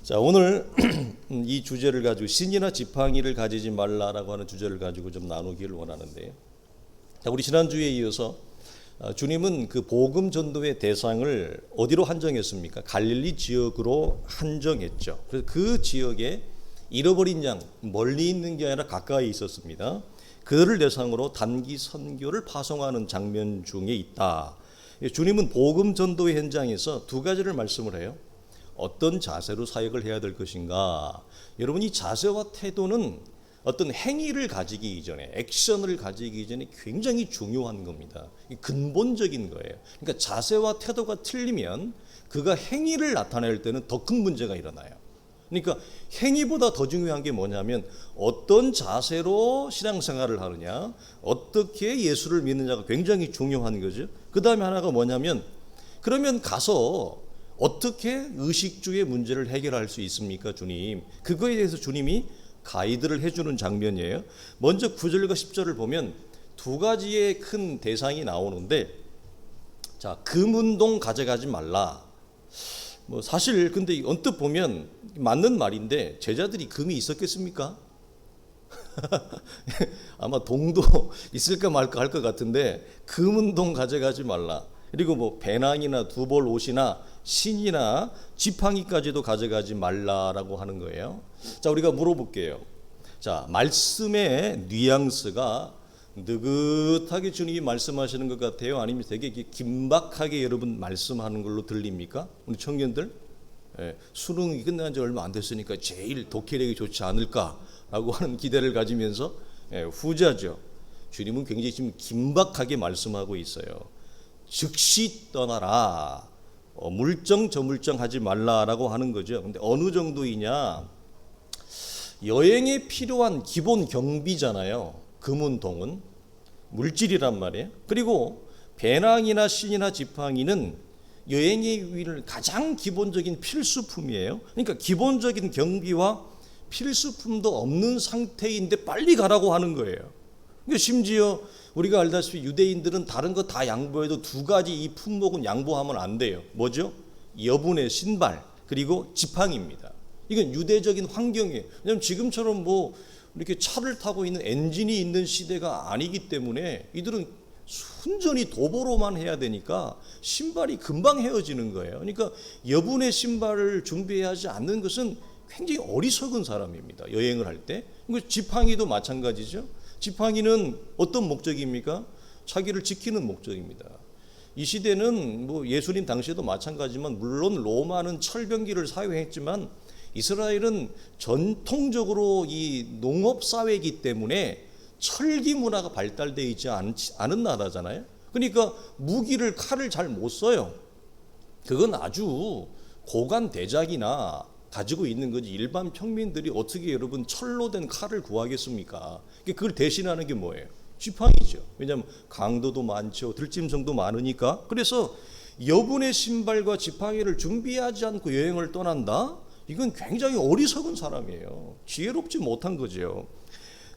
자, 오늘 이 주제를 가지고 신이나 지팡이를 가지지 말라라고 하는 주제를 가지고 좀 나누기를 원하는데요. 자, 우리 지난주에 이어서 주님은 그 복음 전도의 대상을 어디로 한정했습니까? 갈릴리 지역으로 한정했죠. 그래서 그 지역에 잃어버린 양, 멀리 있는 게 아니라 가까이 있었습니다. 그들을 대상으로 단기 선교를 파송하는 장면 중에 있다. 주님은 복음 전도의 현장에서 두 가지를 말씀을 해요. 어떤 자세로 사역을 해야 될 것인가. 여러분, 이 자세와 태도는 어떤 행위를 가지기 이전에, 액션을 가지기 이전에 굉장히 중요한 겁니다. 근본적인 거예요. 그러니까 자세와 태도가 틀리면 그가 행위를 나타낼 때는 더 큰 문제가 일어나요. 그러니까 행위보다 더 중요한 게 뭐냐면 어떤 자세로 신앙생활을 하느냐, 어떻게 예수를 믿느냐가 굉장히 중요한 거죠. 그 다음에 하나가 뭐냐면, 그러면 가서 어떻게 의식주의 문제를 해결할 수 있습니까, 주님? 그거에 대해서 주님이 가이드를 해주는 장면이에요. 먼저 9절과 10절을 보면 두 가지의 큰 대상이 나오는데, 자, 금운동 가져가지 말라. 뭐 사실 근데 언뜻 보면 맞는 말인데 제자들이 금이 있었겠습니까? 아마 동도 있을까 말까 할 것 같은데, 금운동 가져가지 말라. 그리고 뭐 배낭이나 두벌 옷이나 신이나 지팡이까지도 가져가지 말라라고 하는 거예요. 자, 우리가 물어볼게요. 자, 말씀의 뉘앙스가 느긋하게 주님이 말씀하시는 것 같아요? 아니면 되게 긴박하게 여러분 말씀하는 걸로 들립니까? 우리 청년들, 수능이 끝난 지 얼마 안 됐으니까 제일 독해력이 좋지 않을까라고 하는 기대를 가지면서 후자죠. 주님은 굉장히 지금 긴박하게 말씀하고 있어요. 즉시 떠나라. 물정 저물정하지 말라라고 하는 거죠. 근데 어느 정도이냐? 여행에 필요한 기본 경비잖아요. 금운동은 물질이란 말이에요. 그리고 배낭이나 신이나 지팡이는 여행에 위를 가장 기본적인 필수품이에요. 그러니까 기본적인 경비와 필수품도 없는 상태인데 빨리 가라고 하는 거예요. 그러니까 심지어 우리가 알다시피 유대인들은 다른 거 다 양보해도 두 가지 이 품목은 양보하면 안 돼요. 뭐죠? 여분의 신발, 그리고 지팡이입니다. 이건 유대적인 환경이에요. 왜냐하면 지금처럼 뭐 이렇게 차를 타고 있는 엔진이 있는 시대가 아니기 때문에 이들은 순전히 도보로만 해야 되니까 신발이 금방 헤어지는 거예요. 그러니까 여분의 신발을 준비하지 않는 것은 굉장히 어리석은 사람입니다. 여행을 할 때. 지팡이도 마찬가지죠. 지팡이는 어떤 목적입니까? 자기를 지키는 목적입니다. 이 시대는 뭐 예수님 당시에도 마찬가지지만, 물론 로마는 철병기를 사용했지만 이스라엘은 전통적으로 이 농업 사회이기 때문에 철기 문화가 발달되어 있지 않은 나라잖아요. 그러니까 무기를, 칼을 잘 못 써요. 그건 아주 고관 대작이나 가지고 있는 거지, 일반 평민들이 어떻게 여러분 철로 된 칼을 구하겠습니까? 그걸 대신하는 게 뭐예요? 지팡이죠. 왜냐하면 강도도 많죠, 들짐승도 많으니까. 그래서 여분의 신발과 지팡이를 준비하지 않고 여행을 떠난다? 이건 굉장히 어리석은 사람이에요. 지혜롭지 못한 거죠.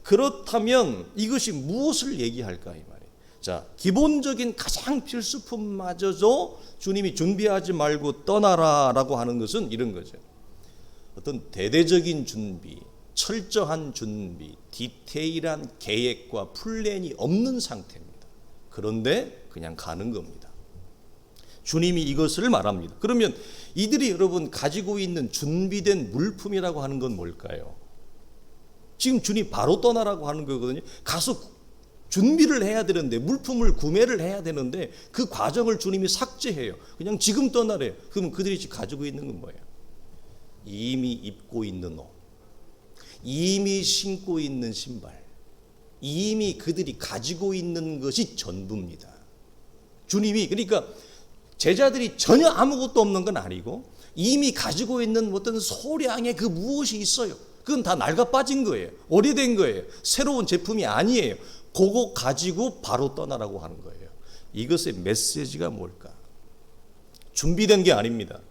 그렇다면 이것이 무엇을 얘기할까 이 말이에요. 자, 기본적인 가장 필수품마저도 주님이 준비하지 말고 떠나라라고 하는 것은 이런 거죠. 어떤 대대적인 준비, 철저한 준비, 디테일한 계획과 플랜이 없는 상태입니다. 그런데 그냥 가는 겁니다. 주님이 이것을 말합니다. 그러면 이들이 여러분 가지고 있는 준비된 물품이라고 하는 건 뭘까요? 지금 주님 바로 떠나라고 하는 거거든요. 가서 준비를 해야 되는데, 물품을 구매를 해야 되는데 그 과정을 주님이 삭제해요. 그냥 지금 떠나래요. 그럼 그들이 지금 가지고 있는 건 뭐예요? 이미 입고 있는 옷, 이미 신고 있는 신발, 이미 그들이 가지고 있는 것이 전부입니다. 주님이, 그러니까 제자들이 전혀 아무것도 없는 건 아니고 이미 가지고 있는 어떤 소량의 그 무엇이 있어요. 그건 다 낡아 빠진 거예요. 오래된 거예요. 새로운 제품이 아니에요. 그거 가지고 바로 떠나라고 하는 거예요. 이것의 메시지가 뭘까? 준비된 게 아닙니다.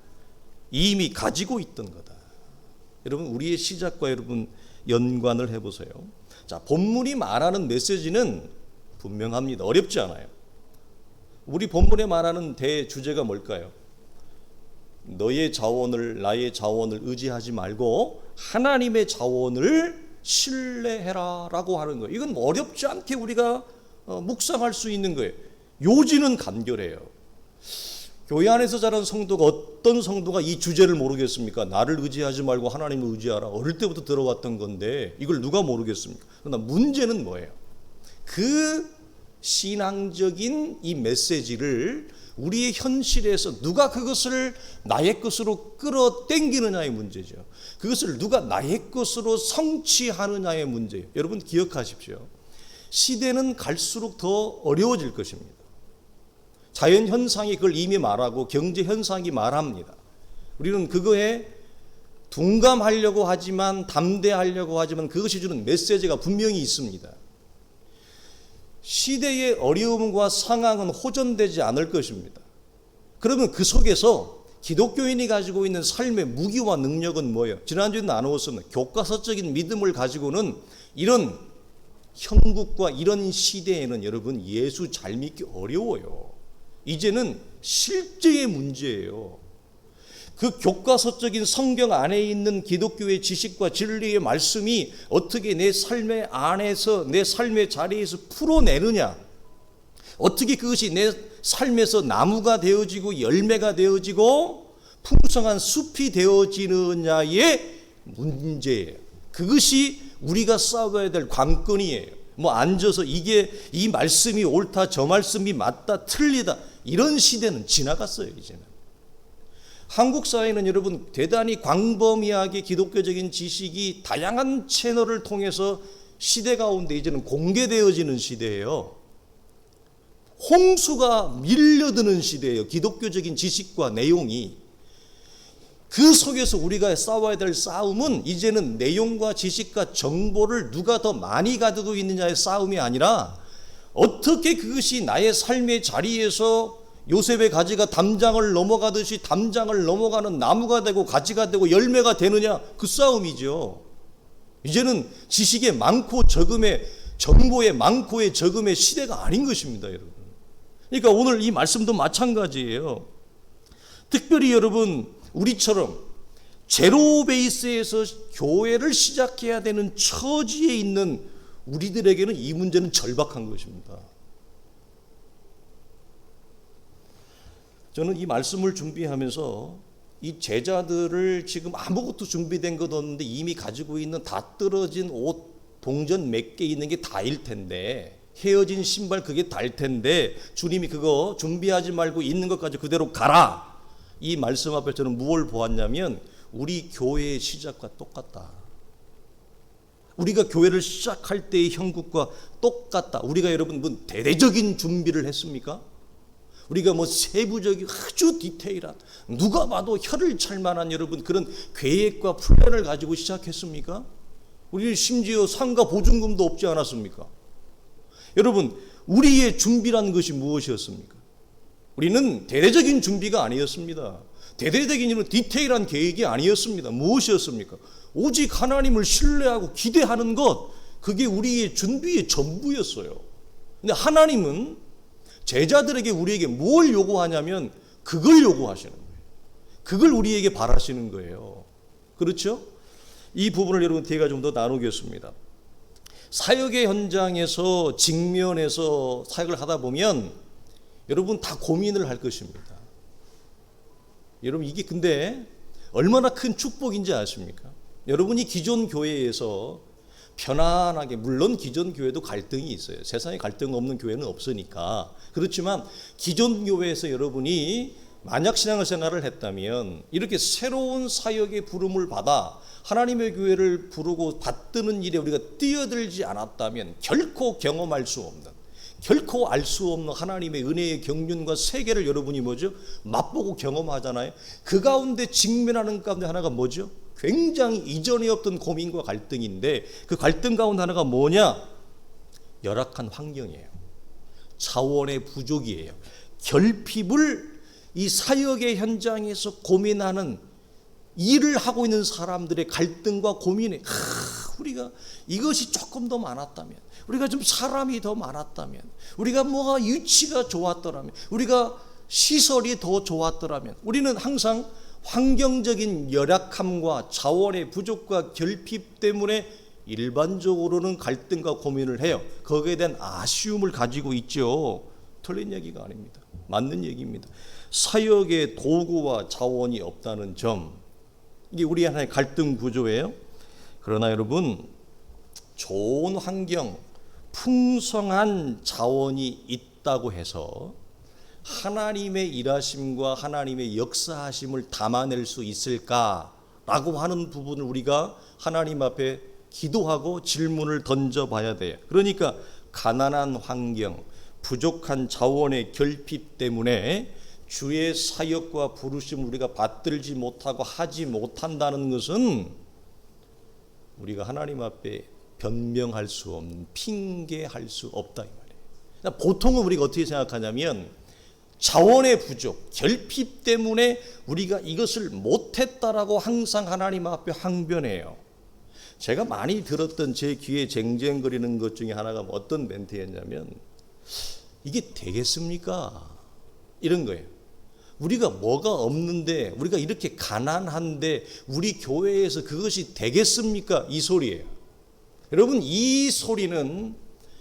이미 가지고 있던 거다. 여러분, 우리의 시작과 여러분 연관을 해보세요. 자, 본문이 말하는 메시지는 분명합니다. 어렵지 않아요. 우리 본문에 말하는 대주제가 뭘까요? 너의 자원을, 나의 자원을 의지하지 말고 하나님의 자원을 신뢰해라 라고 하는 거예요. 이건 어렵지 않게 우리가 묵상할 수 있는 거예요. 요지는 간결해요. 교회 안에서 자란 성도가, 어떤 성도가 이 주제를 모르겠습니까? 나를 의지하지 말고 하나님을 의지하라. 어릴 때부터 들어왔던 건데 이걸 누가 모르겠습니까? 그러나 문제는 뭐예요? 그 신앙적인 이 메시지를 우리의 현실에서 누가 그것을 나의 것으로 끌어당기느냐의 문제죠. 그것을 누가 나의 것으로 성취하느냐의 문제예요. 여러분 기억하십시오. 시대는 갈수록 더 어려워질 것입니다. 자연현상이 그걸 이미 말하고 경제현상이 말합니다. 우리는 그거에 둔감하려고 하지만, 담대하려고 하지만 그것이 주는 메시지가 분명히 있습니다. 시대의 어려움과 상황은 호전되지 않을 것입니다. 그러면 그 속에서 기독교인이 가지고 있는 삶의 무기와 능력은 뭐예요? 지난주에 나누었습니다. 교과서적인 믿음을 가지고는 이런 형국과 이런 시대에는 여러분 예수 잘 믿기 어려워요. 이제는 실제의 문제예요. 그 교과서적인 성경 안에 있는 기독교의 지식과 진리의 말씀이 어떻게 내 삶의 안에서, 내 삶의 자리에서 풀어내느냐, 어떻게 그것이 내 삶에서 나무가 되어지고 열매가 되어지고 풍성한 숲이 되어지느냐의 문제예요. 그것이 우리가 싸워야 될 관건이에요. 뭐 앉아서 이 말씀이 옳다, 저 말씀이 맞다, 틀리다, 이런 시대는 지나갔어요. 이제는 한국 사회는 여러분 대단히 광범위하게 기독교적인 지식이 다양한 채널을 통해서 시대 가운데 이제는 공개되어지는 시대예요. 홍수가 밀려드는 시대예요. 기독교적인 지식과 내용이. 그 속에서 우리가 싸워야 될 싸움은 이제는 내용과 지식과 정보를 누가 더 많이 가지고 있느냐의 싸움이 아니라 어떻게 그것이 나의 삶의 자리에서 요셉의 가지가 담장을 넘어가듯이 담장을 넘어가는 나무가 되고 가지가 되고 열매가 되느냐, 그 싸움이죠. 이제는 지식의 많고 적음의, 정보의 많고의 적음의 시대가 아닌 것입니다, 여러분. 그러니까 오늘 이 말씀도 마찬가지예요. 특별히 여러분 우리처럼 제로 베이스에서 교회를 시작해야 되는 처지에 있는 우리들에게는 이 문제는 절박한 것입니다. 저는 이 말씀을 준비하면서 이 제자들을 지금 아무것도 준비된 것 없는데 이미 가지고 있는 다 떨어진 옷, 동전 몇 개 있는 게 다일 텐데, 헤어진 신발 그게 다일 텐데 주님이 그거 준비하지 말고 있는 것까지 그대로 가라. 이 말씀 앞에 저는 무엇을 보았냐면 우리 교회의 시작과 똑같다. 우리가 교회를 시작할 때의 형국과 똑같다. 우리가 여러분 뭐 대대적인 준비를 했습니까? 우리가 뭐 세부적인 아주 디테일한, 누가 봐도 혀를 찰 만한 여러분 그런 계획과 플랜을 가지고 시작했습니까? 우리는 심지어 상가 보증금도 없지 않았습니까? 여러분 우리의 준비란 것이 무엇이었습니까? 우리는 대대적인 준비가 아니었습니다. 대대적인 디테일한 계획이 아니었습니다. 무엇이었습니까? 오직 하나님을 신뢰하고 기대하는 것, 그게 우리의 준비의 전부였어요. 근데 하나님은 제자들에게, 우리에게 뭘 요구하냐면 그걸 요구하시는 거예요. 그걸 우리에게 바라시는 거예요. 그렇죠? 이 부분을 여러분 뒤에가 좀 더 나누겠습니다. 사역의 현장에서 직면해서 사역을 하다 보면 여러분 다 고민을 할 것입니다. 여러분 이게 근데 얼마나 큰 축복인지 아십니까? 여러분이 기존 교회에서 편안하게, 물론 기존 교회도 갈등이 있어요. 세상에 갈등 없는 교회는 없으니까. 그렇지만 기존 교회에서 여러분이 만약 신앙생활을 했다면 이렇게 새로운 사역의 부름을 받아 하나님의 교회를 부르고 받드는 일에 우리가 뛰어들지 않았다면 결코 경험할 수 없는, 결코 알 수 없는 하나님의 은혜의 경륜과 세계를 여러분이 뭐죠? 맛보고 경험하잖아요. 그 가운데 직면하는 가운데 하나가 뭐죠? 굉장히 이전에 없던 고민과 갈등인데, 그 갈등 가운데 하나가 뭐냐? 열악한 환경이에요. 자원의 부족이에요. 결핍을 이 사역의 현장에서 고민하는, 일을 하고 있는 사람들의 갈등과 고민에, 우리가 이것이 조금 더 많았다면, 우리가 좀 사람이 더 많았다면, 우리가 뭐가 위치가 좋았더라면, 우리가 시설이 더 좋았더라면, 우리는 항상 환경적인 열악함과 자원의 부족과 결핍 때문에 일반적으로는 갈등과 고민을 해요. 거기에 대한 아쉬움을 가지고 있죠. 틀린 얘기가 아닙니다. 맞는 얘기입니다. 사역의 도구와 자원이 없다는 점, 이게 우리 하나의 갈등 구조예요. 그러나 여러분, 좋은 환경, 풍성한 자원이 있다고 해서 하나님의 일하심과 하나님의 역사하심을 담아낼 수 있을까라고 하는 부분을 우리가 하나님 앞에 기도하고 질문을 던져봐야 돼요. 그러니까 가난한 환경, 부족한 자원의 결핍 때문에 주의 사역과 부르심을 우리가 받들지 못하고 하지 못한다는 것은 우리가 하나님 앞에 변명할 수 없는, 핑계할 수 없다 이 말이에요. 보통은 우리가 어떻게 생각하냐면 자원의 부족, 결핍 때문에 우리가 이것을 못했다라고 항상 하나님 앞에 항변해요. 제가 많이 들었던 제 귀에 쟁쟁거리는 것 중에 하나가 어떤 멘트였냐면, 이게 되겠습니까? 이런 거예요. 우리가 뭐가 없는데, 우리가 이렇게 가난한데 우리 교회에서 그것이 되겠습니까? 이 소리예요. 여러분, 이 소리는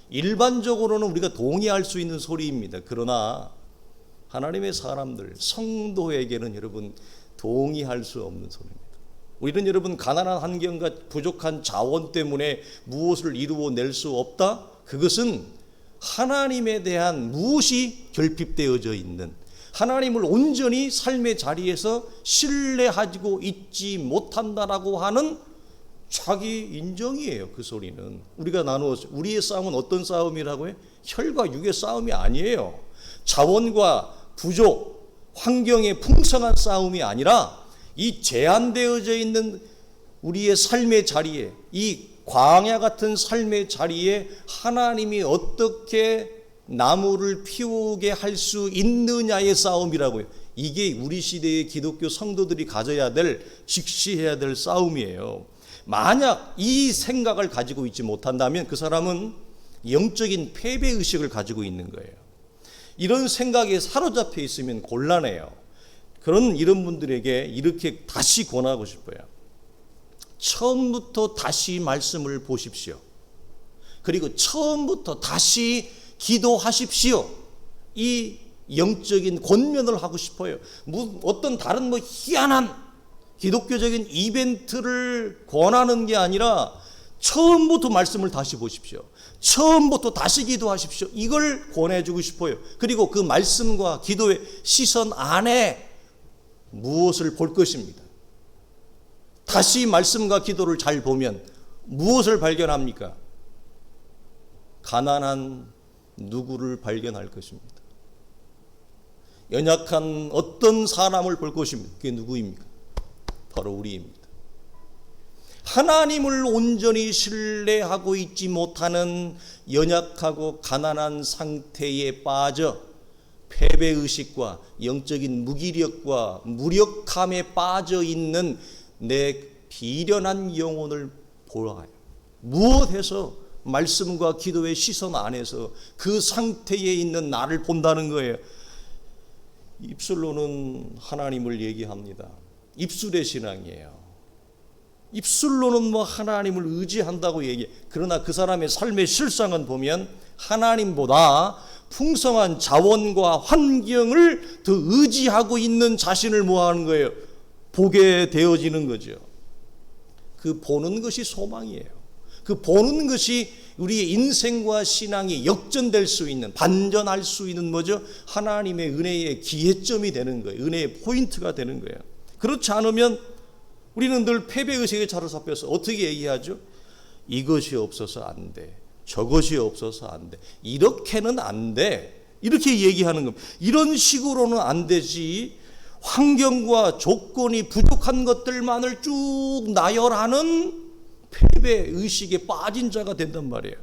일반적으로는 우리가 동의할 수 있는 소리입니다. 그러나 하나님의 사람들, 성도에게는 여러분 동의할 수 없는 소리입니다. 우리는 여러분 가난한 환경과 부족한 자원 때문에 무엇을 이루어낼 수 없다? 그것은 하나님에 대한 무엇이 결핍되어져 있는, 하나님을 온전히 삶의 자리에서 신뢰하고 있지 못한다라고 하는 자기 인정이에요. 그 소리는 우리가 나누었어요. 우리의 싸움은 어떤 싸움이라고요? 혈과 육의 싸움이 아니에요. 자원과 부족, 환경의 풍성한 싸움이 아니라 이 제한되어져 있는 우리의 삶의 자리에, 이 광야 같은 삶의 자리에 하나님이 어떻게 나무를 피우게 할 수 있느냐의 싸움이라고요. 이게 우리 시대의 기독교 성도들이 가져야 될, 직시해야 될 싸움이에요. 만약 이 생각을 가지고 있지 못한다면 그 사람은 영적인 패배의식을 가지고 있는 거예요. 이런 생각에 사로잡혀 있으면 곤란해요. 이런 분들에게 이렇게 다시 권하고 싶어요. 처음부터 다시 말씀을 보십시오. 그리고 처음부터 다시 기도하십시오. 이 영적인 권면을 하고 싶어요. 어떤 다른 희한한 기독교적인 이벤트를 권하는 게 아니라 처음부터 말씀을 다시 보십시오. 처음부터 다시 기도하십시오. 이걸 권해주고 싶어요. 그리고 그 말씀과 기도의 시선 안에 무엇을 볼 것입니다. 다시 말씀과 기도를 잘 보면 무엇을 발견합니까? 가난한 누구를 발견할 것입니다. 연약한 어떤 사람을 볼 것입니다. 그게 누구입니까? 바로 우리입니다. 하나님을 온전히 신뢰하고 있지 못하는 연약하고 가난한 상태에 빠져 패배의식과 영적인 무기력과 무력함에 빠져 있는 내 비련한 영혼을 보아요. 무엇해서 말씀과 기도의 시선 안에서 그 상태에 있는 나를 본다는 거예요. 입술로는 하나님을 얘기합니다. 입술의 신앙이에요. 입술로는 하나님을 의지한다고 얘기해. 그러나 그 사람의 삶의 실상은 보면 하나님보다 풍성한 자원과 환경을 더 의지하고 있는 자신을 뭐하는 거예요? 보게 되어지는 거죠. 그 보는 것이 소망이에요. 그 보는 것이 우리의 인생과 신앙이 역전될 수 있는, 반전할 수 있는 뭐죠? 하나님의 은혜의 기회점이 되는 거예요. 은혜의 포인트가 되는 거예요. 그렇지 않으면 우리는 늘 패배의식에 사로잡혀서 어떻게 얘기하죠? 이것이 없어서 안 돼. 저것이 없어서 안 돼. 이렇게는 안 돼. 이렇게 얘기하는 겁니다. 이런 식으로는 안 되지. 환경과 조건이 부족한 것들만을 쭉 나열하는 패배의식에 빠진 자가 된단 말이에요.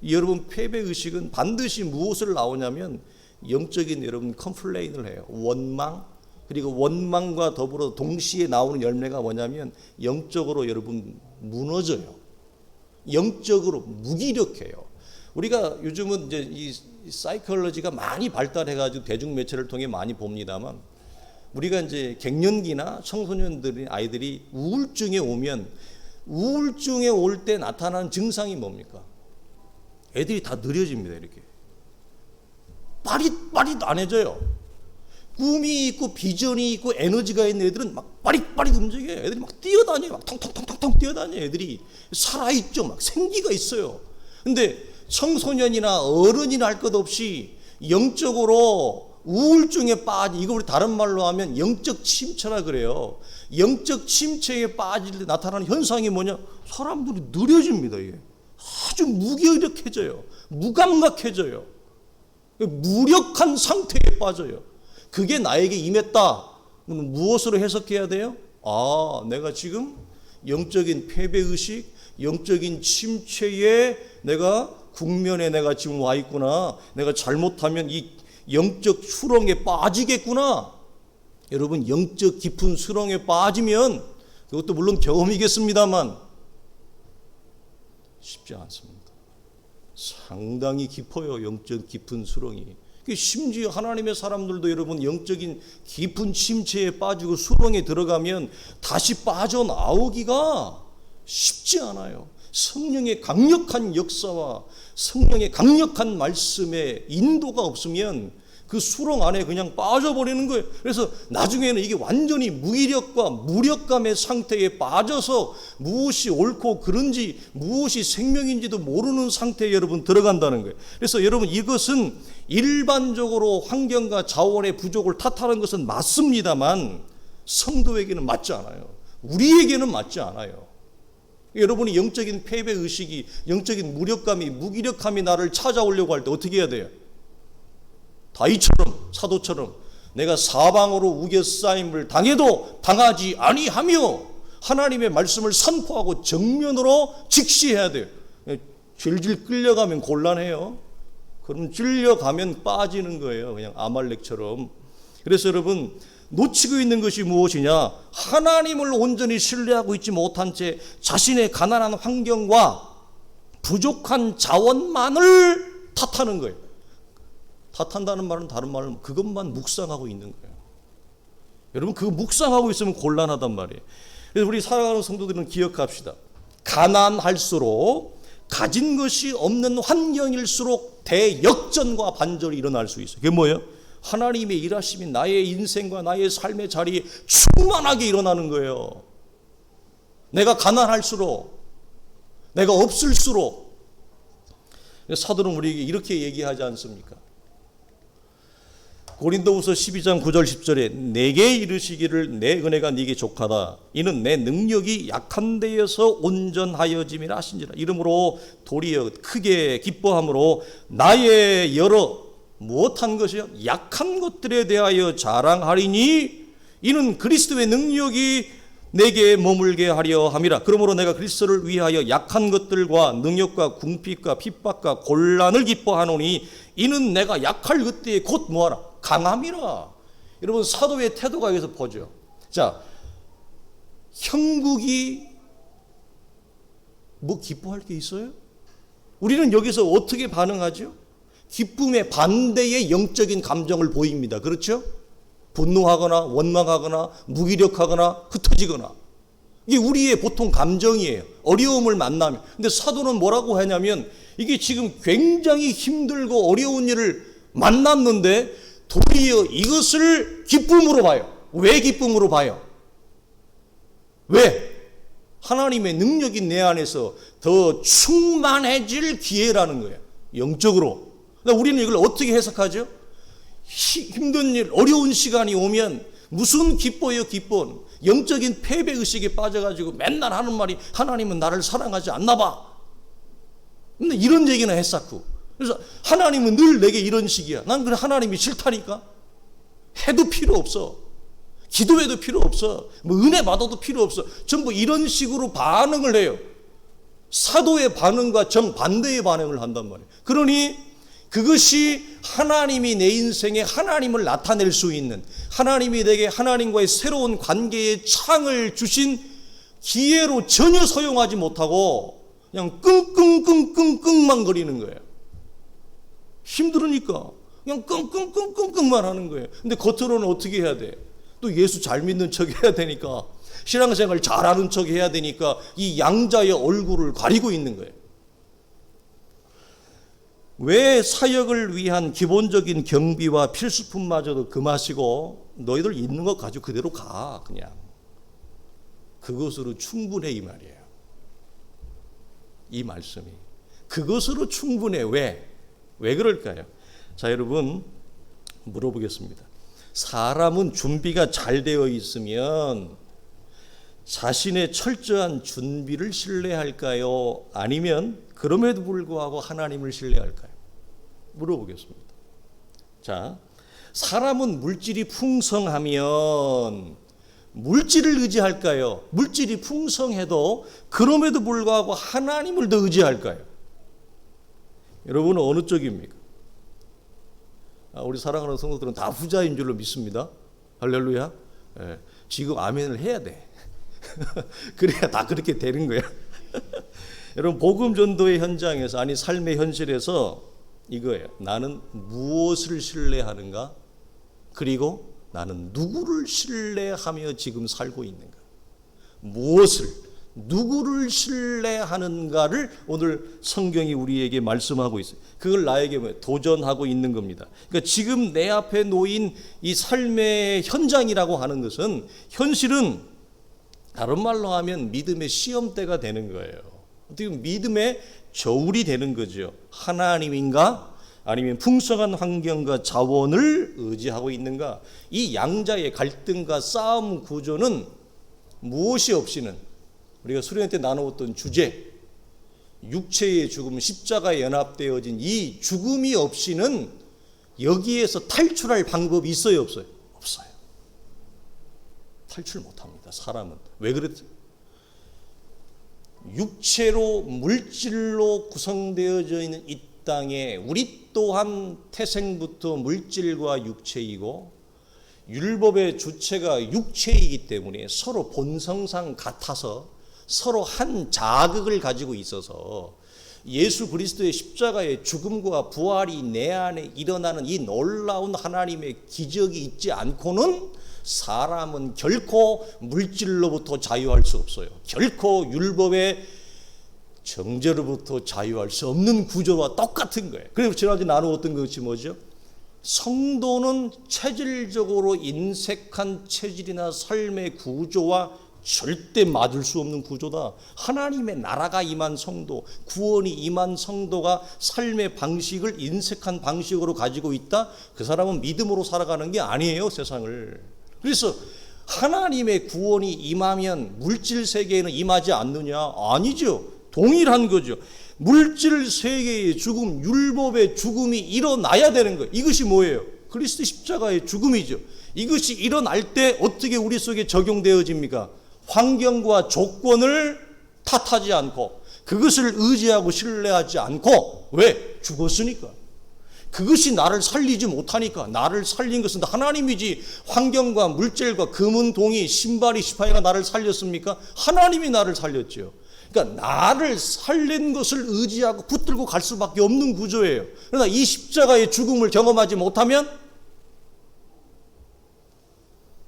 여러분, 패배의식은 반드시 무엇을 나오냐면 영적인 여러분 컴플레인을 해요. 원망. 그리고 원망과 더불어 동시에 나오는 열매가 뭐냐면 영적으로 여러분 무너져요. 영적으로 무기력해요. 우리가 요즘은 이제 이 사이콜로지가 많이 발달해가지고 대중매체를 통해 많이 봅니다만 우리가 이제 갱년기나 청소년들이 아이들이 우울증에 오면 우울증에 올 때 나타나는 증상이 뭡니까? 애들이 다 느려집니다. 이렇게 빠릿빠릿 안 해져요. 꿈이 있고 비전이 있고 에너지가 있는 애들은 막 빠릿빠릿 움직여요. 애들이 막 뛰어다녀요. 막 텅텅텅텅 뛰어다녀요. 애들이 살아있죠. 막 생기가 있어요. 근데 청소년이나 어른이나 할 것 없이 영적으로 우울증에 빠지, 이거 우리 다른 말로 하면 영적 침체라 그래요. 영적 침체에 빠질 때 나타나는 현상이 뭐냐? 사람들이 느려집니다. 이게 아주 무기력해져요. 무감각해져요. 무력한 상태에 빠져요. 그게 나에게 임했다. 그럼 무엇으로 해석해야 돼요? 아, 내가 지금 영적인 패배의식, 영적인 침체에 내가 국면에 내가 지금 와 있구나. 내가 잘못하면 이 영적 수렁에 빠지겠구나. 여러분, 영적 깊은 수렁에 빠지면 그것도 물론 경험이겠습니다만 쉽지 않습니다. 상당히 깊어요. 영적 깊은 수렁이. 심지어 하나님의 사람들도 여러분 영적인 깊은 침체에 빠지고 수렁에 들어가면 다시 빠져나오기가 쉽지 않아요. 성령의 강력한 역사와 성령의 강력한 말씀에 인도가 없으면 그 수렁 안에 그냥 빠져버리는 거예요. 그래서 나중에는 이게 완전히 무기력과 무력감의 상태에 빠져서 무엇이 옳고 그른지 무엇이 생명인지도 모르는 상태에 여러분 들어간다는 거예요. 그래서 여러분, 이것은 일반적으로 환경과 자원의 부족을 탓하는 것은 맞습니다만 성도에게는 맞지 않아요. 우리에게는 맞지 않아요. 여러분이 영적인 패배의식이, 영적인 무력감이, 무기력함이 나를 찾아오려고 할 때 어떻게 해야 돼요? 다윗처럼, 사도처럼 내가 사방으로 우겨싸임을 당해도 당하지 아니하며 하나님의 말씀을 선포하고 정면으로 직시해야 돼요. 질질 끌려가면 곤란해요. 그럼 찔려가면 빠지는 거예요. 그냥 아말렉처럼. 그래서 여러분, 놓치고 있는 것이 무엇이냐? 하나님을 온전히 신뢰하고 있지 못한 채 자신의 가난한 환경과 부족한 자원만을 탓하는 거예요. 탓한다는 말은 다른 말은 그것만 묵상하고 있는 거예요. 여러분, 그거 묵상하고 있으면 곤란하단 말이에요. 그래서 우리 살아가는 성도들은 기억합시다. 가난할수록, 가진 것이 없는 환경일수록 대역전과 반전이 일어날 수 있어요. 그게 뭐예요? 하나님의 일하심이 나의 인생과 나의 삶의 자리에 충만하게 일어나는 거예요. 내가 가난할수록, 내가 없을수록. 사도는 우리에게 이렇게 얘기하지 않습니까? 고린도후서 12장 9절 10절에 내게 이르시기를 내 은혜가 네게 족하다. 이는 내 능력이 약한 데에서 온전하여짐이라 하신지라. 이러므로 도리어 크게 기뻐함으로 나의 여러 무엇한 것이요? 약한 것들에 대하여 자랑하리니 이는 그리스도의 능력이 내게 머물게 하려 함이라. 그러므로 내가 그리스도를 위하여 약한 것들과 능력과 궁핍과 핍박과 곤란을 기뻐하노니 이는 내가 약할 그때에 곧 뭐하라? 강함이라. 여러분, 사도의 태도가 여기서 보죠. 자, 형국이 뭐 기뻐할 게 있어요? 우리는 여기서 어떻게 반응하죠? 기쁨의 반대의 영적인 감정을 보입니다. 그렇죠? 분노하거나 원망하거나 무기력하거나 흩어지거나. 이게 우리의 보통 감정이에요. 어려움을 만나면. 근데 사도는 뭐라고 하냐면 이게 지금 굉장히 힘들고 어려운 일을 만났는데 도리어 이것을 기쁨으로 봐요. 왜 기쁨으로 봐요? 왜? 하나님의 능력이 내 안에서 더 충만해질 기회라는 거예요. 영적으로. 우리는 이걸 어떻게 해석하죠? 힘든 일, 어려운 시간이 오면 무슨 기뻐요, 기뻐. 영적인 패배의식에 빠져가지고 맨날 하는 말이 하나님은 나를 사랑하지 않나 봐. 근데 이런 얘기나 했었고. 그래서 하나님은 늘 내게 이런 식이야. 난 그래 하나님이 싫다니까. 해도 필요 없어. 기도해도 필요 없어. 뭐 은혜 받아도 필요 없어. 전부 이런 식으로 반응을 해요. 사도의 반응과 정반대의 반응을 한단 말이에요. 그러니 그것이 하나님이 내 인생에 하나님을 나타낼 수 있는, 하나님이 내게 하나님과의 새로운 관계의 창을 주신 기회로 전혀 소용하지 못하고 그냥 끙끙끙끙끙만 거리는 거예요. 힘들으니까 그냥 끙끙끙끙만 하는 거예요. 근데 겉으로는 어떻게 해야 돼? 또 예수 잘 믿는 척 해야 되니까, 신앙생활 잘하는 척 해야 되니까 이 양자의 얼굴을 가리고 있는 거예요. 왜 사역을 위한 기본적인 경비와 필수품마저도 금하시고 너희들 있는 것 가지고 그대로 가, 그냥 그것으로 충분해, 이 말이에요. 이 말씀이 그것으로 충분해. 왜 그럴까요? 자, 여러분 물어보겠습니다. 사람은 준비가 잘 되어 있으면 자신의 철저한 준비를 신뢰할까요? 아니면 그럼에도 불구하고 하나님을 신뢰할까요? 물어보겠습니다. 자, 사람은 물질이 풍성하면 물질을 의지할까요? 물질이 풍성해도 그럼에도 불구하고 하나님을 더 의지할까요? 여러분은 어느 쪽입니까? 우리 사랑하는 성도들은 다 부자인 줄로 믿습니다. 할렐루야. 예, 지금 아멘을 해야 돼. 그래야 다 그렇게 되는 거야. 여러분, 복음 전도의 현장에서, 아니 삶의 현실에서 이거예요. 나는 무엇을 신뢰하는가? 그리고 나는 누구를 신뢰하며 지금 살고 있는가? 무엇을, 누구를 신뢰하는가를 오늘 성경이 우리에게 말씀하고 있어요. 그걸 나에게 도전하고 있는 겁니다. 그러니까 지금 내 앞에 놓인 이 삶의 현장이라고 하는 것은, 현실은 다른 말로 하면 믿음의 시험대가 되는 거예요. 어떻게 보면 믿음의 저울이 되는 거죠. 하나님인가? 아니면 풍성한 환경과 자원을 의지하고 있는가? 이 양자의 갈등과 싸움 구조는 무엇이 없이는, 우리가 수련회 때 나누었던 주제, 육체의 죽음, 십자가에 연합되어진 이 죽음이 없이는 여기에서 탈출할 방법이 있어요, 없어요? 없어요. 탈출 못합니다, 사람은. 왜 그랬죠? 육체로, 물질로 구성되어져 있는 이 땅에 우리 또한 태생부터 물질과 육체이고, 율법의 주체가 육체이기 때문에 서로 본성상 같아서 서로 한 자극을 가지고 있어서 예수 그리스도의 십자가의 죽음과 부활이 내 안에 일어나는 이 놀라운 하나님의 기적이 있지 않고는 사람은 결코 물질로부터 자유할 수 없어요. 결코 율법의 정죄로부터 자유할 수 없는 구조와 똑같은 거예요. 그리고 지난주에 나누었던 것이 뭐죠? 성도는 체질적으로 인색한 체질이나 삶의 구조와 절대 맞을 수 없는 구조다. 하나님의 나라가 임한 성도, 구원이 임한 성도가 삶의 방식을 인색한 방식으로 가지고 있다? 그 사람은 믿음으로 살아가는 게 아니에요, 세상을. 그래서 하나님의 구원이 임하면 물질 세계에는 임하지 않느냐? 아니죠. 동일한 거죠. 물질 세계의 죽음, 율법의 죽음이 일어나야 되는 거예요. 이것이 뭐예요? 그리스도 십자가의 죽음이죠. 이것이 일어날 때 어떻게 우리 속에 적용되어집니까? 환경과 조건을 탓하지 않고, 그것을 의지하고 신뢰하지 않고, 왜? 죽었으니까. 그것이 나를 살리지 못하니까. 나를 살린 것은 하나님이지 환경과 물질과 금은 동이 신발이 시파이가 나를 살렸습니까? 하나님이 나를 살렸죠. 그러니까 나를 살린 것을 의지하고 붙들고 갈 수밖에 없는 구조예요. 그러나 이 십자가의 죽음을 경험하지 못하면,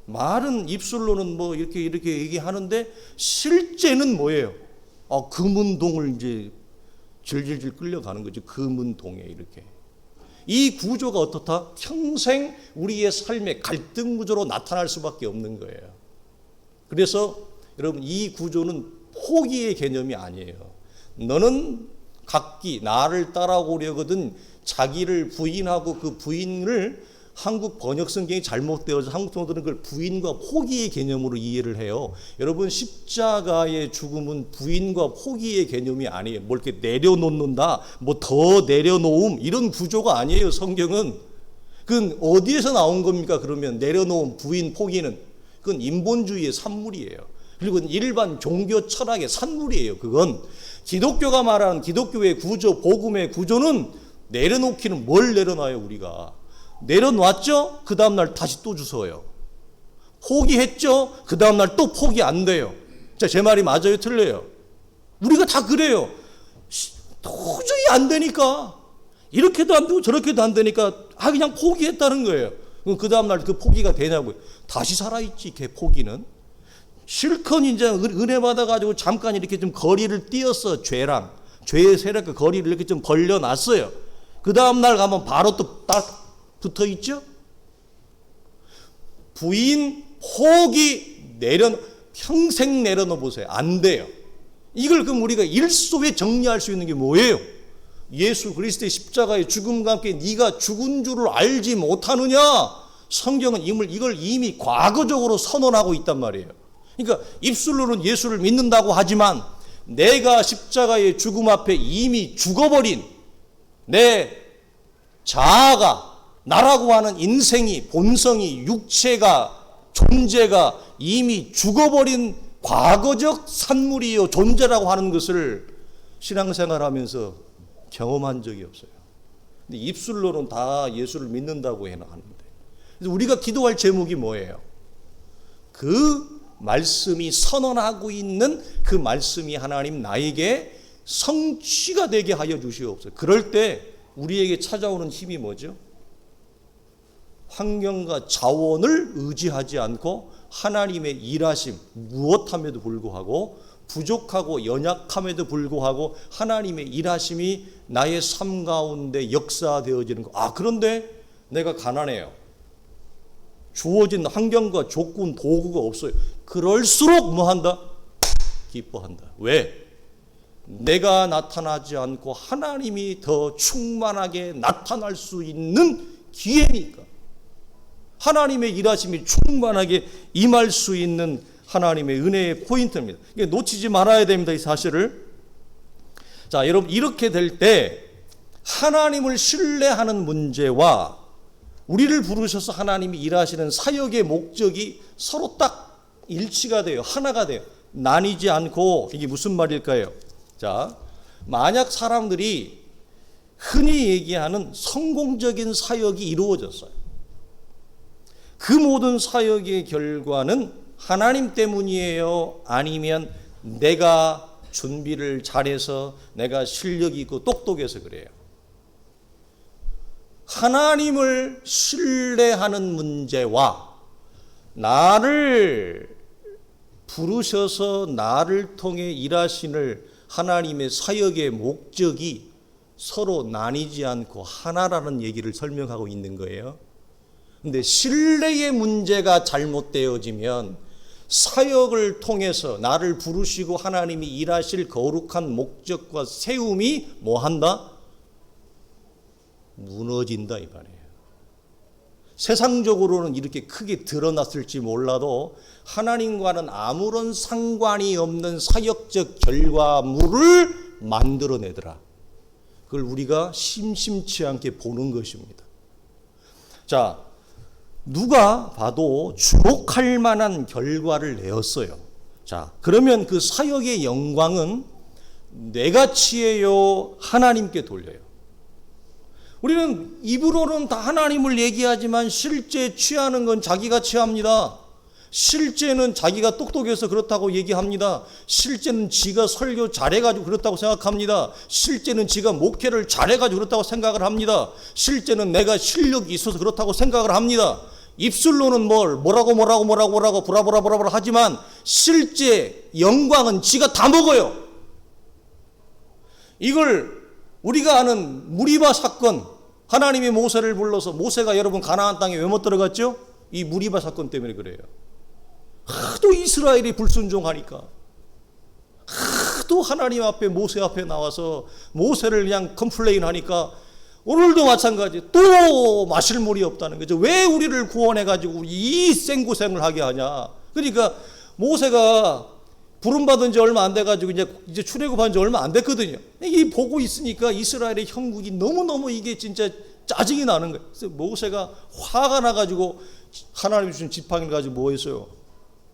말은 입술로는 뭐 이렇게 얘기하는데 실제는 뭐예요? 금은동을 이제 질질질 끌려가는 거죠. 금은동에 이렇게. 이 구조가 어떻다? 평생 우리의 삶의 갈등 구조로 나타날 수밖에 없는 거예요. 그래서 여러분, 이 구조는 포기의 개념이 아니에요. 너는 각기 나를 따라오려거든 자기를 부인하고 그 부인을, 한국 번역 성경이 잘못되어서 한국 성도들은 그걸 부인과 포기의 개념으로 이해를 해요. 여러분, 십자가의 죽음은 부인과 포기의 개념이 아니에요. 뭐 이렇게 내려놓는다, 뭐 더 내려놓음, 이런 구조가 아니에요. 성경은. 그건 어디에서 나온 겁니까? 그러면 내려놓음, 부인, 포기는 그건 인본주의의 산물이에요. 그리고 일반 종교 철학의 산물이에요. 그건 기독교가 말하는 기독교의 구조, 복음의 구조는 내려놓기는 뭘 내려놔요? 우리가 내려놨죠? 그 다음날 다시 또 주워요. 포기했죠? 그 다음날 또 포기 안 돼요. 자, 제 말이 맞아요? 틀려요? 우리가 다 그래요. 도저히 안 되니까, 이렇게도 안 되고 저렇게도 안 되니까 그냥 포기했다는 거예요. 그럼 그 다음날 그 포기가 되냐고요. 다시 살아있지, 걔 포기는. 실컷 이제 은혜 받아가지고 잠깐 이렇게 좀 거리를 띄었어. 죄의 세력과 거리를 이렇게 좀 벌려놨어요. 그 다음날 가면 바로 또 딱 붙어 있죠. 부인 포기 평생 내려놓아 보세요. 안 돼요. 이걸 그럼 우리가 일소에 정리할 수 있는 게 뭐예요? 예수 그리스도의 십자가의 죽음과 함께 네가 죽은 줄을 알지 못하느냐? 성경은 이걸 이미 과거적으로 선언하고 있단 말이에요. 그러니까 입술로는 예수를 믿는다고 하지만 내가 십자가의 죽음 앞에 이미 죽어버린 내 자아가, 나라고 하는 인생이, 본성이, 육체가, 존재가 이미 죽어버린 과거적 산물이요 존재라고 하는 것을 신앙생활하면서 경험한 적이 없어요. 근데 입술로는 다 예수를 믿는다고 하는데, 그래서 우리가 기도할 제목이 뭐예요? 그 말씀이 선언하고 있는 그 말씀이 하나님 나에게 성취가 되게 하여 주시옵소서. 그럴 때 우리에게 찾아오는 힘이 뭐죠? 환경과 자원을 의지하지 않고 하나님의 일하심, 무엇함에도 불구하고 부족하고 연약함에도 불구하고 하나님의 일하심이 나의 삶 가운데 역사되어지는 거. 그런데 내가 가난해요. 주어진 환경과 조건, 도구가 없어요. 그럴수록 뭐한다? 기뻐한다. 왜? 내가 나타나지 않고 하나님이 더 충만하게 나타날 수 있는 기회니까. 하나님의 일하심이 충만하게 임할 수 있는 하나님의 은혜의 포인트입니다. 놓치지 말아야 됩니다, 이 사실을. 자, 여러분, 이렇게 될 때 하나님을 신뢰하는 문제와 우리를 부르셔서 하나님이 일하시는 사역의 목적이 서로 딱 일치가 돼요. 하나가 돼요. 나뉘지 않고. 이게 무슨 말일까요? 자, 만약 사람들이 흔히 얘기하는 성공적인 사역이 이루어졌어요. 그 모든 사역의 결과는 하나님 때문이에요? 아니면 내가 준비를 잘해서 내가 실력이 있고 똑똑해서 그래요? 하나님을 신뢰하는 문제와 나를 부르셔서 나를 통해 일하시는 하나님의 사역의 목적이 서로 나뉘지 않고 하나라는 얘기를 설명하고 있는 거예요. 근데 신뢰의 문제가 잘못되어지면 사역을 통해서 나를 부르시고 하나님이 일하실 거룩한 목적과 세움이 뭐한다? 무너진다 이 말이에요. 세상적으로는 이렇게 크게 드러났을지 몰라도 하나님과는 아무런 상관이 없는 사역적 결과물을 만들어내더라. 그걸 우리가 심심치 않게 보는 것입니다. 자, 누가 봐도 주목할 만한 결과를 내었어요. 자, 그러면 그 사역의 영광은 내가 취해요? 하나님께 돌려요? 우리는 입으로는 다 하나님을 얘기하지만 실제 취하는 건 자기가 취합니다. 실제는 자기가 똑똑해서 그렇다고 얘기합니다. 실제는 지가 설교 잘해가지고 그렇다고 생각합니다. 실제는 지가 목회를 잘해가지고 그렇다고 생각을 합니다. 실제는 내가 실력이 있어서 그렇다고 생각을 합니다. 입술로는 뭐라고 브라브라 하지만 실제 영광은 지가 다 먹어요. 이걸 우리가 아는 무리바 사건, 하나님이 모세를 불러서 모세가 여러분 가나안 땅에 왜 못 들어갔죠? 이 무리바 사건 때문에 그래요. 하도 이스라엘이 불순종하니까, 하도 하나님 앞에 모세 앞에 나와서 모세를 그냥 컴플레인 하니까 오늘도 마찬가지. 또 마실 물이 없다는 거죠. 왜 우리를 구원해가지고 이 생고생을 하게 하냐. 그러니까 모세가 부름받은 지 얼마 안 돼가지고 이제 출애굽한 지 얼마 안 됐거든요. 이 보고 있으니까 이스라엘의 형국이 너무너무 이게 진짜 짜증이 나는 거예요. 그래서 모세가 화가 나가지고 하나님이 주신 지팡이를 가지고 뭐 했어요?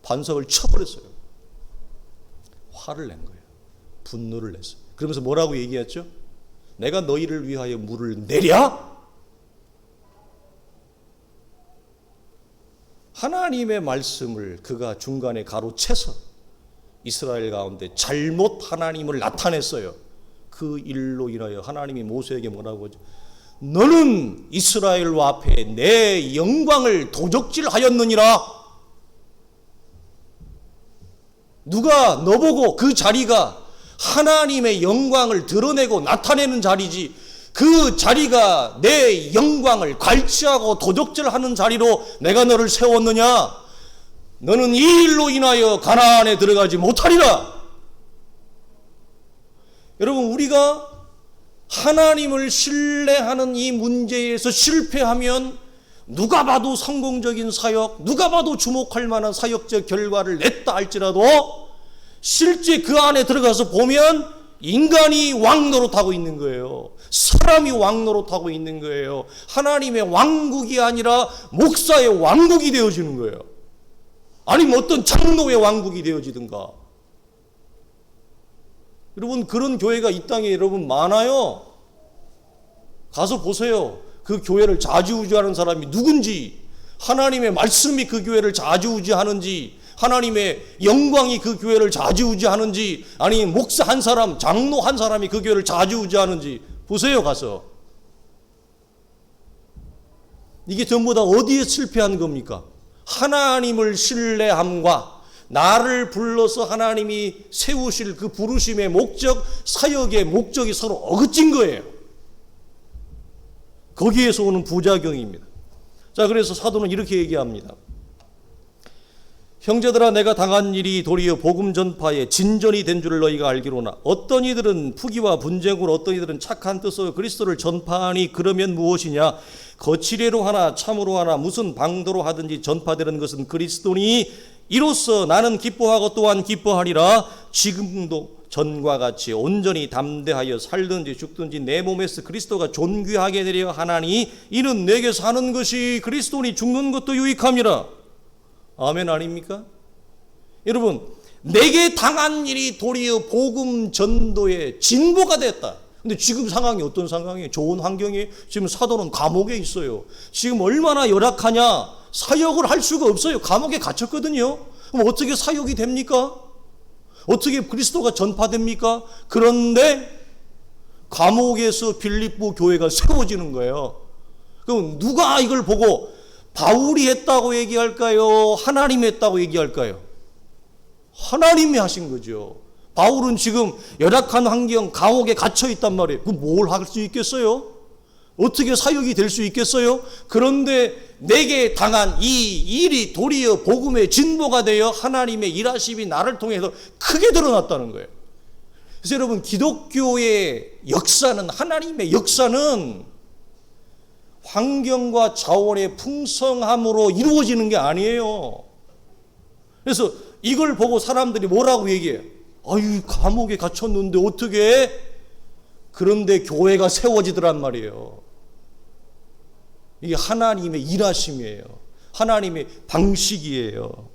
반석을 쳐버렸어요. 화를 낸 거예요. 분노를 냈어요. 그러면서 뭐라고 얘기했죠? 내가 너희를 위하여 물을 내랴? 하나님의 말씀을 그가 중간에 가로채서 이스라엘 가운데 잘못 하나님을 나타냈어요. 그 일로 인하여 하나님이 모세에게 뭐라고 하죠? 너는 이스라엘 앞에 내 영광을 도적질하였느니라. 누가 너보고 그 자리가 하나님의 영광을 드러내고 나타내는 자리지, 그 자리가 내 영광을 갈취하고 도적질하는 자리로 내가 너를 세웠느냐? 너는 이 일로 인하여 가나안에 들어가지 못하리라. 여러분, 우리가 하나님을 신뢰하는 이 문제에서 실패하면 누가 봐도 성공적인 사역, 누가 봐도 주목할 만한 사역적 결과를 냈다 할지라도 실제 그 안에 들어가서 보면 인간이 왕노릇하고 있는 거예요. 사람이 왕노릇하고 있는 거예요. 하나님의 왕국이 아니라 목사의 왕국이 되어지는 거예요. 아니면 어떤 장로의 왕국이 되어지든가. 여러분, 그런 교회가 이 땅에 여러분 많아요. 가서 보세요. 그 교회를 좌지우지하는 사람이 누군지, 하나님의 말씀이 그 교회를 좌지우지하는지, 하나님의 영광이 그 교회를 좌지우지하는지, 아니면 목사 한 사람, 장로 한 사람이 그 교회를 좌지우지하는지 보세요, 가서. 이게 전부 다 어디에 실패한 겁니까? 하나님을 신뢰함과 나를 불러서 하나님이 세우실 그 부르심의 목적, 사역의 목적이 서로 어긋진 거예요. 거기에서 오는 부작용입니다. 자, 그래서 사도는 이렇게 얘기합니다. 형제들아, 내가 당한 일이 도리어 복음 전파에 진전이 된 줄을 너희가 알기로나 어떤 이들은 부귀와 분쟁으로, 어떤 이들은 착한 뜻으로 그리스도를 전파하니 그러면 무엇이냐? 거칠애로 하나 참으로 하나 무슨 방도로 하든지 전파되는 것은 그리스도니 이로써 나는 기뻐하고 또한 기뻐하리라. 지금도 전과 같이 온전히 담대하여 살든지 죽든지 내 몸에서 그리스도가 존귀하게 되려 하나니 이는 내게 사는 것이 그리스도니 죽는 것도 유익함이라. 아멘 아닙니까? 여러분, 내게 당한 일이 도리어 복음 전도의 진보가 됐다. 근데 지금 상황이 어떤 상황이에요? 좋은 환경이에요? 지금 사도는 감옥에 있어요. 지금 얼마나 열악하냐? 사역을 할 수가 없어요. 감옥에 갇혔거든요. 그럼 어떻게 사역이 됩니까? 어떻게 그리스도가 전파됩니까? 그런데 감옥에서 빌립보 교회가 세워지는 거예요. 그럼 누가 이걸 보고 바울이 했다고 얘기할까요? 하나님이 했다고 얘기할까요? 하나님이 하신 거죠. 바울은 지금 열악한 환경, 감옥에 갇혀 있단 말이에요. 그럼 뭘 할 수 있겠어요? 어떻게 사역이 될 수 있겠어요? 그런데 내게 당한 이 일이 도리어 복음의 진보가 되어 하나님의 일하심이 나를 통해서 크게 드러났다는 거예요. 그래서 여러분, 기독교의 역사는, 하나님의 역사는 환경과 자원의 풍성함으로 이루어지는 게 아니에요. 그래서 이걸 보고 사람들이 뭐라고 얘기해요? 아유, 감옥에 갇혔는데 어떻게 해? 그런데 교회가 세워지더란 말이에요. 이게 하나님의 일하심이에요. 하나님의 방식이에요.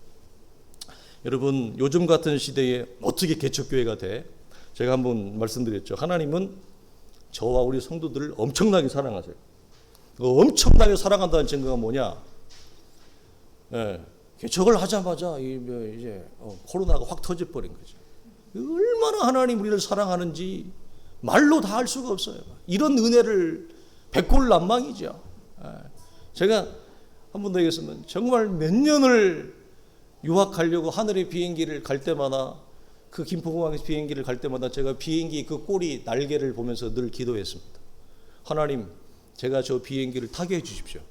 여러분, 요즘 같은 시대에 어떻게 개척교회가 돼? 제가 한번 말씀드렸죠. 하나님은 저와 우리 성도들을 엄청나게 사랑하세요. 엄청나게 사랑한다는 증거가 뭐냐? 개척을 하자마자 이제 코로나가 확 터져버린 거죠. 얼마나 하나님 우리를 사랑하는지 말로 다 할 수가 없어요. 이런 은혜를 백골난방이죠. 제가 한 번 더 얘기했으면 정말 몇 년을 유학하려고 하늘의 비행기를 갈 때마다, 그 김포공항에서 비행기를 갈 때마다 제가 비행기 그 꼬리 날개를 보면서 늘 기도했습니다. 하나님, 제가 저 비행기를 타게 해주십시오.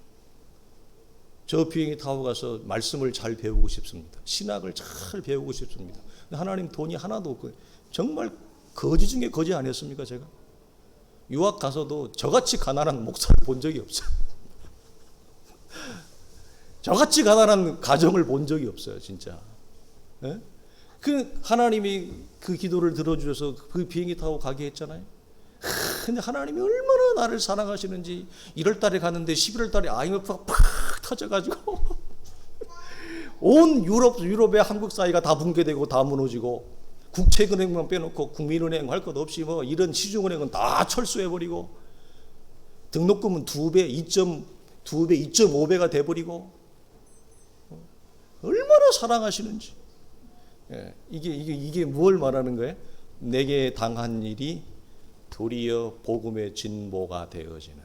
저 비행기 타고 가서 말씀을 잘 배우고 싶습니다. 신학을 잘 배우고 싶습니다. 근데 하나님 돈이 하나도 없고, 정말 거지 중에 거지 아니었습니까? 제가 유학 가서도 저같이 가난한 목사를 본 적이 없어요. 저같이 가난한 가정을 본 적이 없어요, 진짜. 네? 그 하나님이 그 기도를 들어주셔서 그 비행기 타고 가게 했잖아요. 근데 하나님이 얼마나 나를 사랑하시는지, 1월 달에 갔는데 11월 달에 IMF가 팍 터져가지고 온 유럽의 한국 사회가 다 붕괴되고 다 무너지고, 국책은행만 빼놓고 국민은행 할 것 없이 뭐 이런 시중은행은 다 철수해버리고, 등록금은 2배, 2.5배가 돼버리고, 얼마나 사랑하시는지. 이게 뭘 말하는 거예요? 내게 당한 일이 도리어 복음의 진보가 되어지는.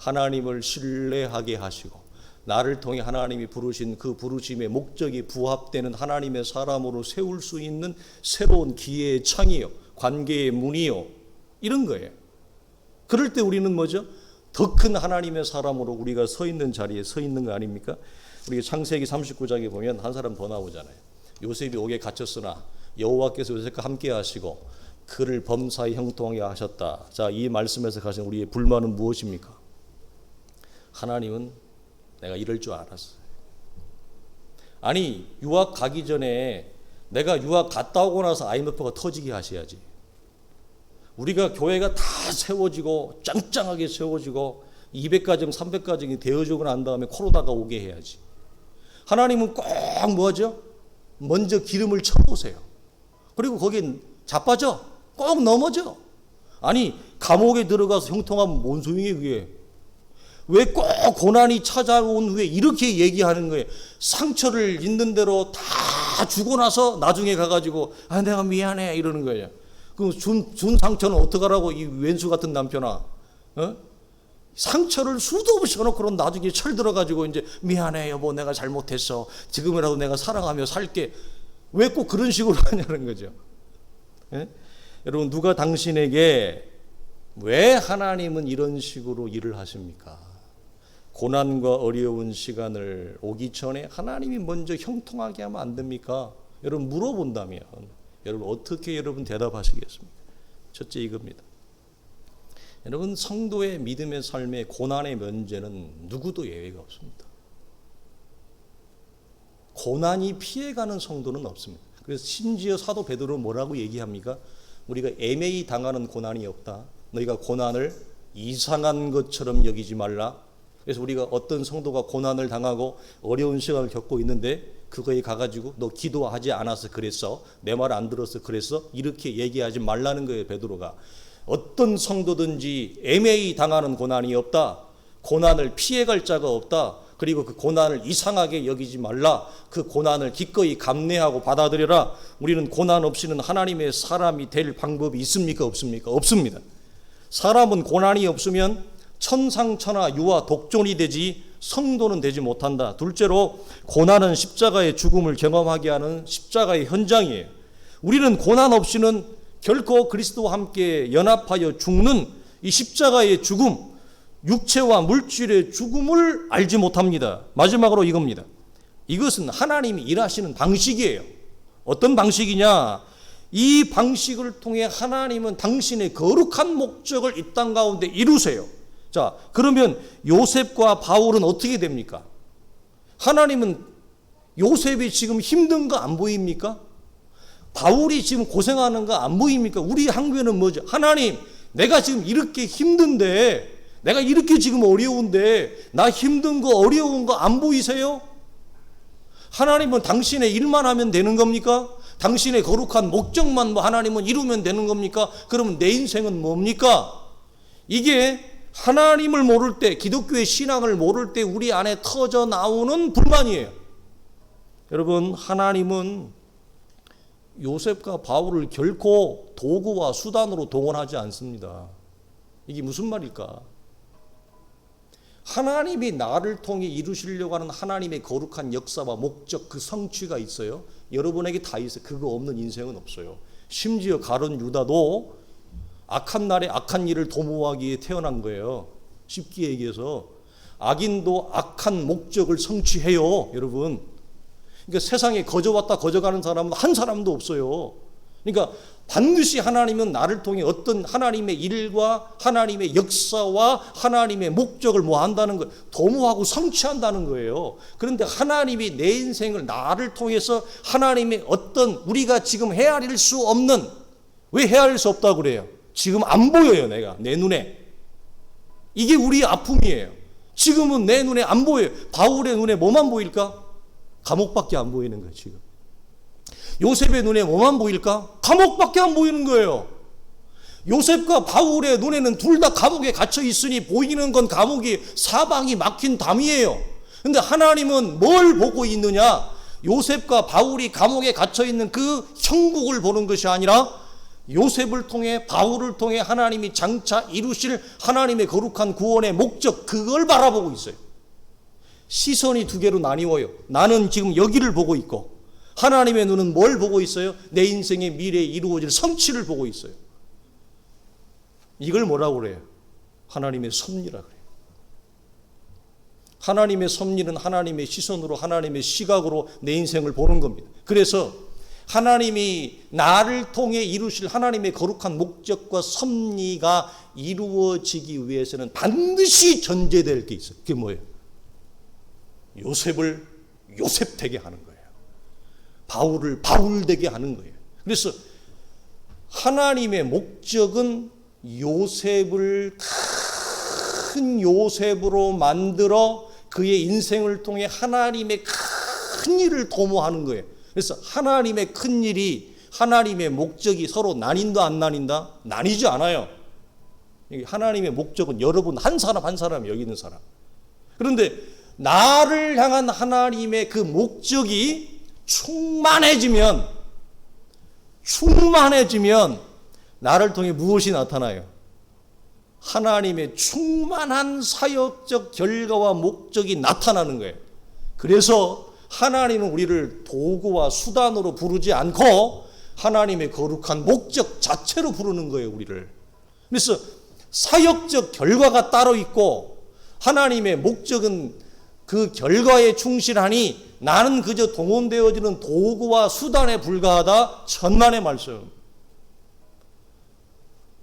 하나님을 신뢰하게 하시고 나를 통해 하나님이 부르신 그 부르심의 목적이 부합되는 하나님의 사람으로 세울 수 있는 새로운 기회의 창이요, 관계의 문이요, 이런 거예요. 그럴 때 우리는 뭐죠? 더 큰 하나님의 사람으로 우리가 서 있는 자리에 서 있는 거 아닙니까? 우리가 창세기 39장에 보면 한 사람 더 나오잖아요. 요셉이 옥에 갇혔으나 여호와께서 요셉과 함께 하시고 그를 범사에 형통하게 하셨다. 자, 이 말씀에서 가진 우리의 불만은 무엇입니까? 하나님은 내가 이럴 줄 알았어요. 아니, 유학 가기 전에 내가 유학 갔다 오고 나서 IMF가 터지게 하셔야지. 우리가 교회가 다 세워지고 짱짱하게 세워지고 200가정 300가정이 되어지고 난 다음에 코로나가 오게 해야지. 하나님은 꼭 뭐죠? 먼저 기름을 쳐보세요. 그리고 거긴 자빠져. 꼭 넘어져. 아니, 감옥에 들어가서 형통하면 뭔 소용이에요 그게. 왜 꼭 고난이 찾아온 후에 이렇게 얘기하는 거예요. 상처를 있는 대로 다 주고 나서 나중에 가가지고 내가 미안해 이러는 거예요. 그럼 준 상처는 어떡하라고, 이 왼수 같은 남편아. 상처를 수도 없이 해놓고 나중에 철 들어가지고 이제 미안해 여보 내가 잘못했어. 지금이라도 내가 사랑하며 살게. 왜 꼭 그런 식으로 하냐는 거죠. 여러분, 누가 당신에게 왜 하나님은 이런 식으로 일을 하십니까? 고난과 어려운 시간을 오기 전에 하나님이 먼저 형통하게 하면 안 됩니까? 여러분 물어본다면 여러분 어떻게 여러분 대답하시겠습니까? 첫째 이겁니다. 여러분, 성도의 믿음의 삶의 고난의 면제는 누구도 예외가 없습니다. 고난이 피해가는 성도는 없습니다. 그래서 심지어 사도 베드로는 뭐라고 얘기합니까? 우리가 애매히 당하는 고난이 없다. 너희가 고난을 이상한 것처럼 여기지 말라. 그래서 우리가 어떤 성도가 고난을 당하고 어려운 시간을 겪고 있는데 그거에 가가지고 너 기도하지 않아서 그랬어, 내 말 안 들어서 그랬어, 이렇게 얘기하지 말라는 거예요. 베드로가 어떤 성도든지 애매히 당하는 고난이 없다. 고난을 피해갈 자가 없다. 그리고 그 고난을 이상하게 여기지 말라. 그 고난을 기꺼이 감내하고 받아들여라. 우리는 고난 없이는 하나님의 사람이 될 방법이 있습니까? 없습니까? 없습니다. 사람은 고난이 없으면 천상천하 유아 독존이 되지 성도는 되지 못한다. 둘째로, 고난은 십자가의 죽음을 경험하게 하는 십자가의 현장이에요. 우리는 고난 없이는 결코 그리스도와 함께 연합하여 죽는 이 십자가의 죽음, 육체와 물질의 죽음을 알지 못합니다. 마지막으로 이겁니다. 이것은 하나님이 일하시는 방식이에요. 어떤 방식이냐? 이 방식을 통해 하나님은 당신의 거룩한 목적을 이 땅 가운데 이루세요. 자, 그러면 요셉과 바울은 어떻게 됩니까? 하나님은 요셉이 지금 힘든 거 안 보입니까? 바울이 지금 고생하는 거 안 보입니까? 우리 한국에는 뭐죠? 하나님, 내가 지금 이렇게 힘든데, 내가 이렇게 지금 어려운데, 나 힘든 거 어려운 거 안 보이세요? 하나님은 당신의 일만 하면 되는 겁니까? 당신의 거룩한 목적만 하나님은 이루면 되는 겁니까? 그러면 내 인생은 뭡니까? 이게 하나님을 모를 때, 기독교의 신앙을 모를 때 우리 안에 터져 나오는 불만이에요. 여러분, 하나님은 요셉과 바울을 결코 도구와 수단으로 동원하지 않습니다. 이게 무슨 말일까? 하나님이 나를 통해 이루시려고 하는 하나님의 거룩한 역사와 목적, 그 성취가 있어요. 여러분에게 다 있어요. 그거 없는 인생은 없어요. 심지어 가룟 유다도 악한 날에 악한 일을 도모하기 위해 태어난 거예요. 쉽게 얘기해서 악인도 악한 목적을 성취해요. 여러분, 그러니까 세상에 거저왔다 거저가는 사람은 한 사람도 없어요. 그러니까 반드시 하나님은 나를 통해 어떤 하나님의 일과 하나님의 역사와 하나님의 목적을 뭐 한다는 거, 도모하고 성취한다는 거예요. 그런데 하나님이 내 인생을 나를 통해서 하나님의 어떤 우리가 지금 헤아릴 수 없는, 왜 헤아릴 수 없다고 그래요? 지금 안 보여요. 내 눈에. 이게 우리의 아픔이에요. 지금은 내 눈에 안 보여요. 바울의 눈에 뭐만 보일까? 감옥밖에 안 보이는 거예요. 지금 요셉의 눈에 뭐만 보일까? 감옥밖에 안 보이는 거예요. 요셉과 바울의 눈에는 둘 다 감옥에 갇혀 있으니 보이는 건 감옥이, 사방이 막힌 담이에요. 근데 하나님은 뭘 보고 있느냐? 요셉과 바울이 감옥에 갇혀 있는 그 형국을 보는 것이 아니라 요셉을 통해, 바울을 통해 하나님이 장차 이루실 하나님의 거룩한 구원의 목적, 그걸 바라보고 있어요. 시선이 두 개로 나뉘어요. 나는 지금 여기를 보고 있고, 하나님의 눈은 뭘 보고 있어요? 내 인생의 미래에 이루어질 성취를 보고 있어요. 이걸 뭐라고 그래요? 하나님의 섭리라 그래요. 하나님의 섭리는 하나님의 시선으로, 하나님의 시각으로 내 인생을 보는 겁니다. 그래서 하나님이 나를 통해 이루실 하나님의 거룩한 목적과 섭리가 이루어지기 위해서는 반드시 전제될 게 있어요. 그게 뭐예요? 요셉을 요셉 되게 하는 거예요. 바울을 바울 되게 하는 거예요. 그래서 하나님의 목적은 요셉을 큰 요셉으로 만들어 그의 인생을 통해 하나님의 큰 일을 도모하는 거예요. 그래서 하나님의 큰 일이, 하나님의 목적이 서로 나뉜다 안 나뉜다? 나뉘지 않아요. 하나님의 목적은 여러분 한 사람 한 사람, 여기 있는 사람. 그런데 나를 향한 하나님의 그 목적이 충만해지면 나를 통해 무엇이 나타나요? 하나님의 충만한 사역적 결과와 목적이 나타나는 거예요. 그래서 하나님은 우리를 도구와 수단으로 부르지 않고 하나님의 거룩한 목적 자체로 부르는 거예요, 우리를. 그래서 사역적 결과가 따로 있고 하나님의 목적은 그 결과에 충실하니 나는 그저 동원되어지는 도구와 수단에 불과하다. 천만의 말씀.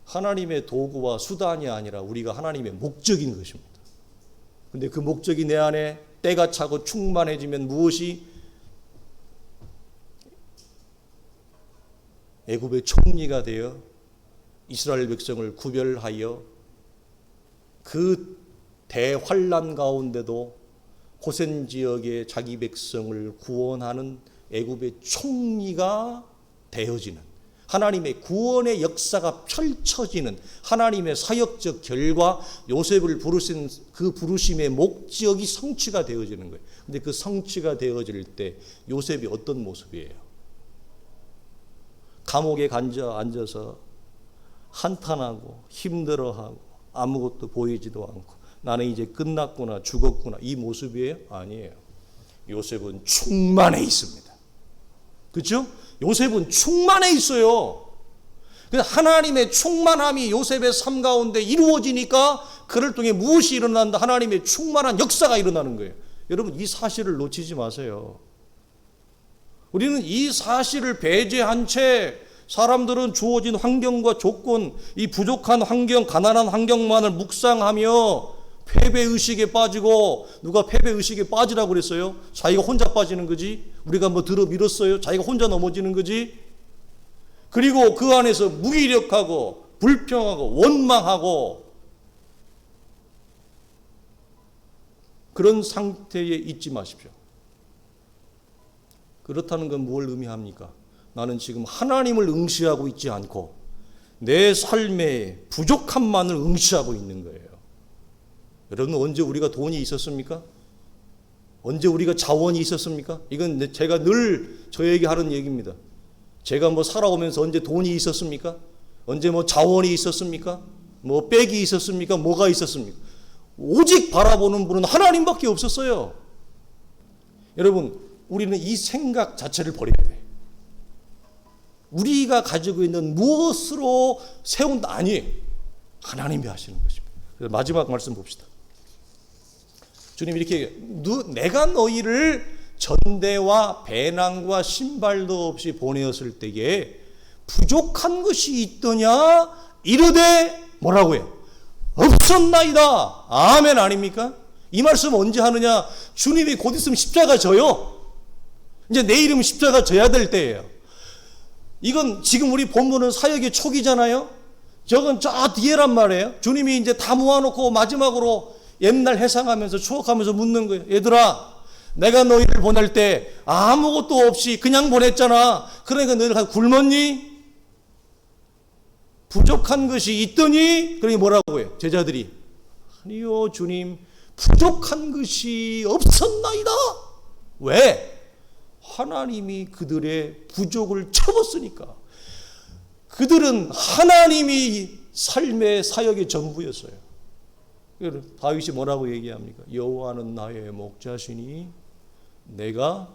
하나님의 도구와 수단이 아니라 우리가 하나님의 목적인 것입니다. 그런데 그 목적이 내 안에 때가 차고 충만해지면 무엇이? 애굽의 총리가 되어 이스라엘 백성을 구별하여 그 대환란 가운데도 고센 지역의 자기 백성을 구원하는 애굽의 총리가 되어지는, 하나님의 구원의 역사가 펼쳐지는 하나님의 사역적 결과, 요셉을 부르신 그 부르심의 목적이 성취가 되어지는 거예요. 근데 그 성취가 되어질 때 요셉이 어떤 모습이에요? 감옥에 앉아서 한탄하고 힘들어하고 아무것도 보이지도 않고 나는 이제 끝났구나, 죽었구나, 이 모습이에요? 아니에요. 요셉은 충만해 있습니다. 그렇죠? 요셉은 충만해 있어요. 하나님의 충만함이 요셉의 삶 가운데 이루어지니까 그를 통해 무엇이 일어난다? 하나님의 충만한 역사가 일어나는 거예요. 여러분, 이 사실을 놓치지 마세요. 우리는 이 사실을 배제한 채 사람들은 주어진 환경과 조건, 이 부족한 환경, 가난한 환경만을 묵상하며 패배의식에 빠지고, 누가 패배의식에 빠지라고 그랬어요? 자기가 혼자 빠지는 거지. 우리가 뭐 들어 밀었어요? 자기가 혼자 넘어지는 거지. 그리고 그 안에서 무기력하고 불평하고 원망하고 그런 상태에 있지 마십시오. 그렇다는 건 뭘 의미합니까? 나는 지금 하나님을 응시하고 있지 않고 내 삶의 부족함만을 응시하고 있는 거예요. 여러분, 언제 우리가 돈이 있었습니까? 언제 우리가 자원이 있었습니까? 이건 제가 늘 저에게 하는 얘기입니다. 제가 뭐 살아오면서 언제 돈이 있었습니까? 언제 뭐 자원이 있었습니까? 뭐 백이 있었습니까? 뭐가 있었습니까? 오직 바라보는 분은 하나님밖에 없었어요. 여러분, 우리는 이 생각 자체를 버려야 돼요. 우리가 가지고 있는 무엇으로 세운다? 아니에요. 하나님이 하시는 것입니다. 그래서 마지막 말씀 봅시다. 주님이 이렇게 내가 너희를 전대와 배낭과 신발도 없이 보내었을 때에 부족한 것이 있더냐? 이르되 뭐라고 해요? 없었나이다. 아멘 아닙니까? 이 말씀 언제 하느냐? 주님이 곧 있으면 십자가 져요. 이제 내일이면 십자가 져야 될 때예요. 이건 지금 우리 본문은 사역의 초기잖아요. 저건 저 뒤에란 말이에요. 주님이 이제 다 모아놓고 마지막으로 옛날 회상하면서 추억하면서 묻는 거예요. 얘들아, 내가 너희를 보낼 때 아무것도 없이 그냥 보냈잖아. 그러니까 너희들 굶었니? 부족한 것이 있더니? 그러니 뭐라고 해요? 제자들이, 아니요 주님, 부족한 것이 없었나이다. 왜? 하나님이 그들의 부족을 채웠으니까. 그들은 하나님이 삶의 사역의 전부였어요. 다윗이 뭐라고 얘기합니까? 여호와는 나의 목자시니 내가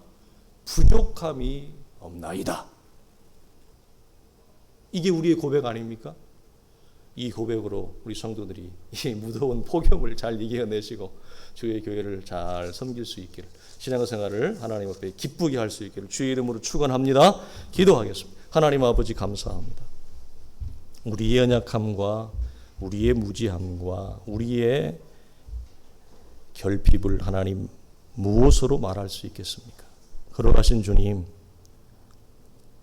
부족함이 없나이다. 이게 우리의 고백 아닙니까? 이 고백으로 우리 성도들이 이 무더운 폭염을 잘 이겨내시고 주의 교회를 잘 섬길 수 있기를, 신앙생활을 하나님 앞에 기쁘게 할 수 있기를 주의 이름으로 축원합니다. 기도하겠습니다. 하나님 아버지 감사합니다. 우리의 연약함과 우리의 무지함과 우리의 결핍을 하나님 무엇으로 말할 수 있겠습니까? 걸어가신 주님,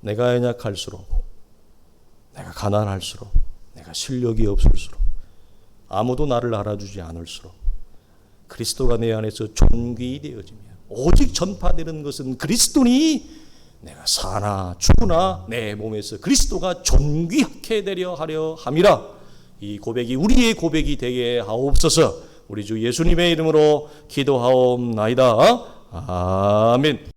내가 연약할수록, 내가 가난할수록, 내가 실력이 없을수록, 아무도 나를 알아주지 않을수록 그리스도가 내 안에서 존귀 되어지며 오직 전파되는 것은 그리스도니 내가 사나 죽으나 내 몸에서 그리스도가 존귀하게 되려 하려 함이라. 이 고백이 우리의 고백이 되게 하옵소서. 우리 주 예수님의 이름으로 기도하옵나이다. 아멘.